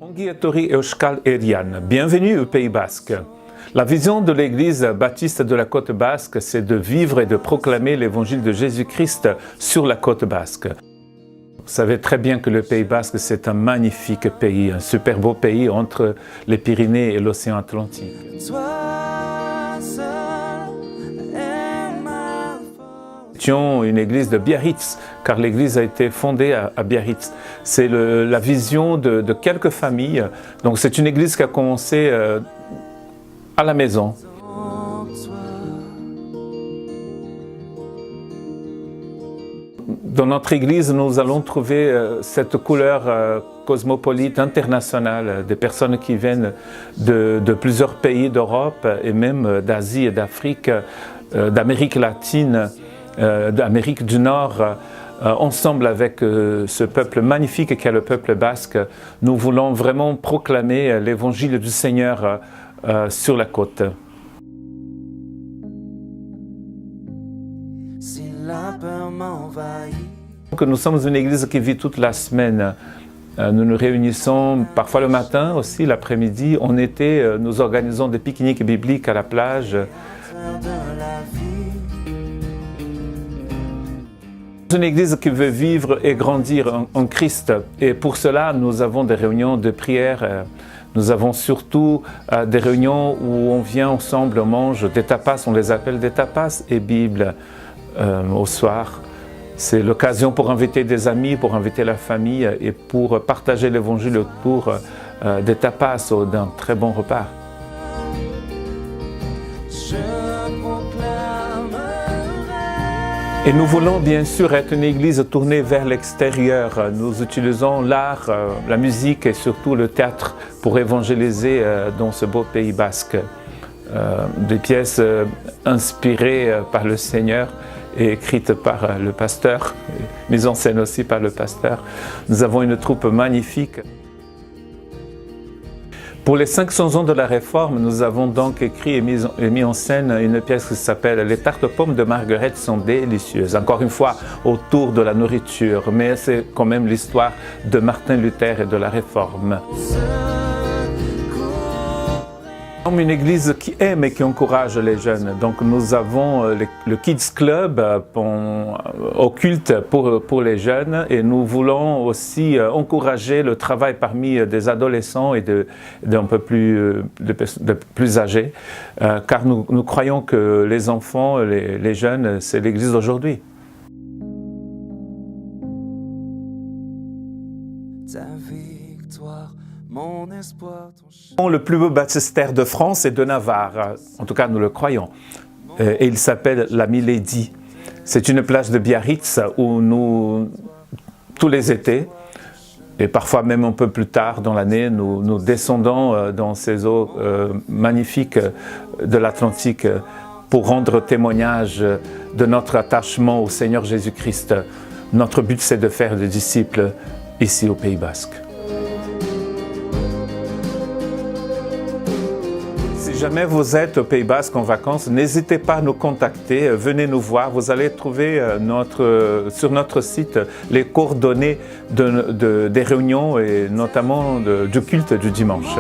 Ongi etorri Euskal Herrian, bienvenue au Pays Basque. La vision de l'Église baptiste de la côte basque, c'est de vivre et de proclamer l'évangile de Jésus-Christ sur la côte basque. Vous savez très bien que le Pays Basque, c'est un magnifique pays, un super beau pays entre les Pyrénées et l'océan Atlantique. Nous étions une église de Biarritz, car l'église a été fondée à Biarritz. C'est la vision de quelques familles. Donc c'est une église qui a commencé à la maison. Dans notre église, nous allons trouver cette couleur cosmopolite, internationale, des personnes qui viennent de plusieurs pays d'Europe et même d'Asie et d'Afrique, d'Amérique latine, d'Amérique du Nord. Ensemble avec ce peuple magnifique qu'est le peuple basque, nous voulons vraiment proclamer l'évangile du Seigneur sur la côte. Nous sommes une église qui vit toute la semaine. Nous nous réunissons parfois le matin aussi, l'après-midi. En été, nous organisons des pique-niques bibliques à la plage. Une église qui veut vivre et grandir en Christ. Et pour cela, nous avons des réunions de prière. Nous avons surtout des réunions où on vient ensemble, on mange des tapas, on les appelle des tapas et Bible au soir. C'est l'occasion pour inviter des amis, pour inviter la famille et pour partager l'évangile autour des tapas ou d'un très bon repas. Et nous voulons bien sûr être une église tournée vers l'extérieur. Nous utilisons l'art, la musique et surtout le théâtre pour évangéliser dans ce beau Pays basque. Des pièces inspirées par le Seigneur et écrites par le pasteur, mises en scène aussi par le pasteur. Nous avons une troupe magnifique. Pour les 500 ans de la Réforme, nous avons donc écrit et mis en scène une pièce qui s'appelle « Les tartes aux pommes de Marguerite sont délicieuses ». Encore une fois, autour de la nourriture, mais c'est quand même l'histoire de Martin Luther et de la Réforme. Nous sommes une église qui aime et qui encourage les jeunes. Donc nous avons le Kids Club occulte pour les jeunes et nous voulons aussi encourager le travail parmi des adolescents et d'un peu plus âgés, car nous croyons que les enfants, les jeunes, c'est l'église d'aujourd'hui. Le plus beau baptistère de France et de Navarre, en tout cas nous le croyons, et il s'appelle la Milady. C'est une plage de Biarritz où nous, tous les étés, et parfois même un peu plus tard dans l'année, nous descendons dans ces eaux magnifiques de l'Atlantique pour rendre témoignage de notre attachement au Seigneur Jésus-Christ. Notre but, c'est de faire des disciples ici au Pays Basque. Si jamais vous êtes au Pays Basque en vacances, n'hésitez pas à nous contacter, venez nous voir. Vous allez trouver sur notre site les coordonnées des réunions et notamment du culte du dimanche.